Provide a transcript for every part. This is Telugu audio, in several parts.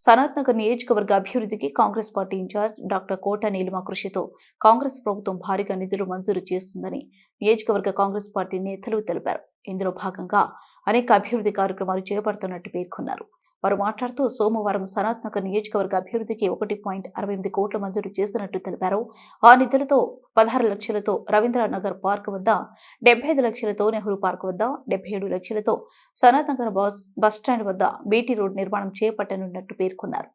సనత్ నగర్ నియోజకవర్గ అభివృద్ధికి కాంగ్రెస్ పార్టీ ఇన్ఛార్జ్ డాక్టర్ కోట నీలిమ కృషితో కాంగ్రెస్ ప్రభుత్వం భారీగా నిధులు మంజూరు చేస్తుందని నియోజకవర్గ కాంగ్రెస్ పార్టీ నేతలు తెలిపారు. ఇందులో భాగంగా అనేక అభివృద్ధి కార్యక్రమాలు చేపడుతున్నట్టు పేర్కొన్నారు. వారు మాట్లాడుతూ సోమవారం సనత్ నగర్ నియోజకవర్గ అభివృద్ధికి 1.68 కోట్ల మంజూరు చేసినట్టు తెలిపారు. ఆ నిధులతో 16 లక్షలతో రవీంద్ర నగర్ పార్క్ వద్ద, 75 లక్షలతో నెహ్రూ పార్క్ వద్ద, 77 లక్షలతో సనత్ నగర్ బస్టాండ్ వద్ద బీటీ రోడ్ నిర్మాణం చేపట్టనున్నట్టు పేర్కొన్నారు.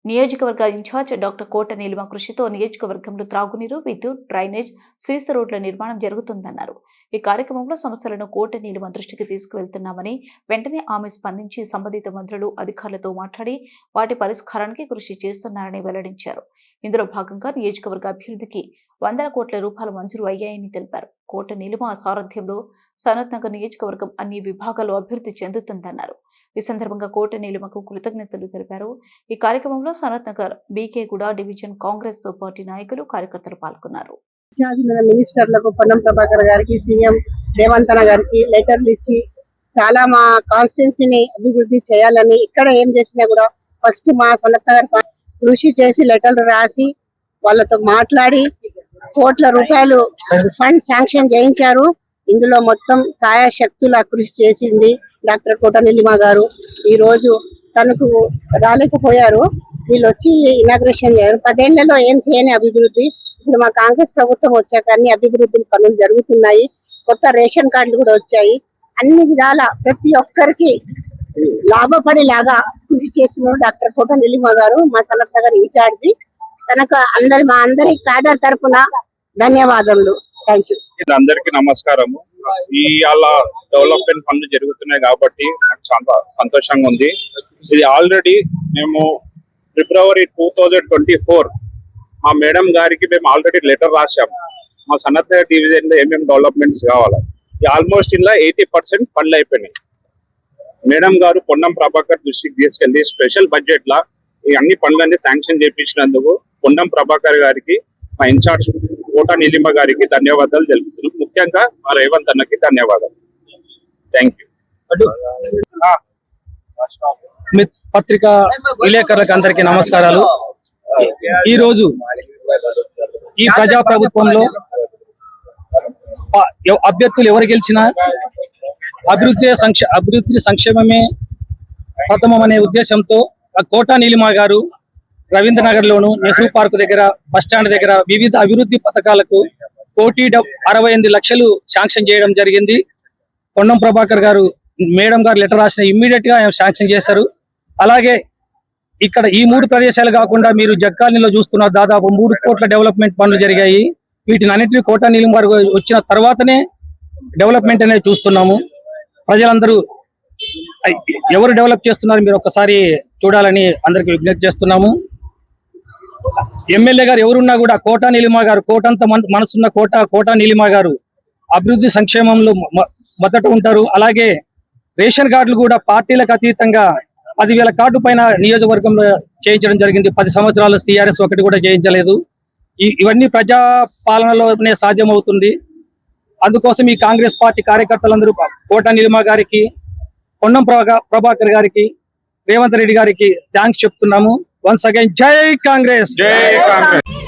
నియోజకవర్గ ఇన్ఛార్జ్ డాక్టర్ కోట నీలిమ కృషితో నియోజకవర్గంలో త్రాగునీరు, విద్యుత్, డ్రైనేజ్, సీసీ రోడ్ల నిర్మాణం జరుగుతుందన్నారు. ఈ కార్యక్రమంలో సమస్యలను కోట నీలిమ దృష్టికి తీసుకువెళ్తున్నామని, వెంటనే ఆమె స్పందించి సంబంధిత మంత్రులు, అధికారులతో మాట్లాడి వాటి పరిష్కారానికి కృషి చేస్తున్నారని వెల్లడించారు. ఇందులో భాగంగా నియోజకవర్గ అభివృద్ధికి 100 కోట్ల రూపాయలు మంజూరు అయ్యాయని తెలిపారు. కోట నీలిమ సారథ్యంలో సనత్ నగర్ నియోజకవర్గం అన్ని విభాగాల్లో అభివృద్ధి చెందుతుందన్నారు. ఈ సందర్భంగా కోట నీలిమకు కృతజ్ఞతలు తెలిపారు. ఈ కార్యక్రమంలో సనత్ నగర్ బీకేగూడ డివిజన్ కాంగ్రెస్ పార్టీ నాయకులు, కార్యకర్తలు పాల్గొన్నారు. మినిస్టర్లకు పొన్నం ప్రభాకర్ గారికి, సీఎం రేవంత్ గారికి లెటర్లు ఇచ్చి చాలా మా కాన్స్టిట్యున్సీని అభివృద్ధి చేయాలని, ఇక్కడ ఏం చేసినా కూడా ఫస్ట్ మా సనత్ నగర్ కృషి చేసి లెటర్లు రాసి వాళ్ళతో మాట్లాడి కోట్ల రూపాయలు ఫండ్ శాంక్షన్ చేయించారు. ఇందులో మొత్తం సాయశక్తుల కృషి చేసింది డాక్టర్ కోట నీలిమ గారు. ఈ రోజు తనకు రాలేకపోయారు, వీళ్ళు వచ్చి ఇనాగ్రేషన్ చేశారు. 10 ఏళ్లలో ఏం చేయని అభివృద్ధి ఇప్పుడు మా కాంగ్రెస్ ప్రభుత్వం వచ్చాక అన్ని అభివృద్ధి పనులు జరుగుతున్నాయి. కొత్త రేషన్ కార్డులు కూడా వచ్చాయి. అన్ని విధాల ప్రతి ఒక్కరికి లాభపడేలాగా కృషి చేస్తున్నారు డాక్టర్ కోట నీలిమ గారు, మా సనత్ నగర్ ఇన్ఛార్జి. తనకు మా అందరి క్యాడర్ తరఫున ధన్యవాదాలు. Thank you. అందరికి నమస్కారము. ఇవాళ డెవలప్మెంట్ పనులు జరుగుతున్నాయి కాబట్టి నాకు చాలా సంతోషంగా ఉంది. ఇది ఆల్రెడీ మేము ఫిబ్రవరి 2024 మా మేడం గారికి మేము ఆల్రెడీ లెటర్ రాసాము. మా సనత్ నగర్ డివిజన్ లో ఏమేమి డెవలప్మెంట్స్ కావాలి, ఆల్మోస్ట్ ఇలా 80% పనులు అయిపోయినాయి. మేడం గారు పొన్నం ప్రభాకర్ దృష్టికి తీసుకెళ్లి స్పెషల్ బడ్జెట్ లా ఈ అన్ని పనులన్నీ శాంక్షన్ చేయించినందుకు పొన్నం ప్రభాకర్ గారికి, మా ఇన్ఛార్జ్ కోట నీలిమ గారికి ధన్యవాదాలు తెలుపుతున్నాం. ముఖ్యంగా మా రేవంత్ అన్నకి ధన్యవాదాలు. Thank you. పత్రికా విలేకరులకు అందరికీ నమస్కారాలు. ఈ రోజు ఈ ప్రజా ప్రభుత్వంలో అభ్యర్థులు ఎవరు గెలిచినా అభివృద్ధి సంక్షేమమే ప్రథమం అనే ఉద్దేశంతో కోట నీలిమ గారు రవీంద్ర నగర్ లోను, నెహ్రూ పార్క్ దగ్గర, బస్టాండ్ దగ్గర వివిధ అభివృద్ధి పథకాలకు 1,68 లక్షలు శాంక్షన్ చేయడం జరిగింది. పొన్నం ప్రభాకర్ గారు మేడం గారు లెటర్ రాసిన ఇమ్మీడియట్ గా శాంక్షన్ చేశారు. అలాగే ఇక్కడ ఈ 3 ప్రదేశాలు కాకుండా మీరు జగ్గాలిలో చూస్తున్న దాదాపు 3 కోట్ల డెవలప్మెంట్ పనులు జరిగాయి. వీటిని అన్నింటినీ కోట నీలిమ గారు వచ్చిన తర్వాతనే డెవలప్మెంట్ అనేది చూస్తున్నాము. ప్రజలందరూ ఎవరు డెవలప్ చేస్తున్నారు మీరు ఒక్కసారి చూడాలని అందరికి విజ్ఞప్తి చేస్తున్నాము. ఎమ్మెల్యే గారు ఎవరున్నా కూడా కోట నీలిమ గారు, కోటంత మనసున్న కోట నీలిమ గారు అభివృద్ధి సంక్షేమంలో మొదట ఉంటారు. అలాగే రేషన్ కార్డులు కూడా పార్టీలకు అతీతంగా 10,000 కార్డు పైన నియోజకవర్గంలో చేయించడం జరిగింది. 10 సంవత్సరాలు టీఆర్ఎస్ ఒకటి కూడా చేయించలేదు. ఇవన్నీ ప్రజా పాలనలోనే సాధ్యమవుతుంది. అందుకోసం ఈ కాంగ్రెస్ పార్టీ కార్యకర్తలందరూ కోట నీలిమ గారికి, పొన్నం ప్రభాకర్ గారికి, రేవంత్ రెడ్డి గారికి థ్యాంక్స్ చెప్తున్నాము. వన్స్ అగైన్ జై కాంగ్రెస్. జై కాంగ్రెస్.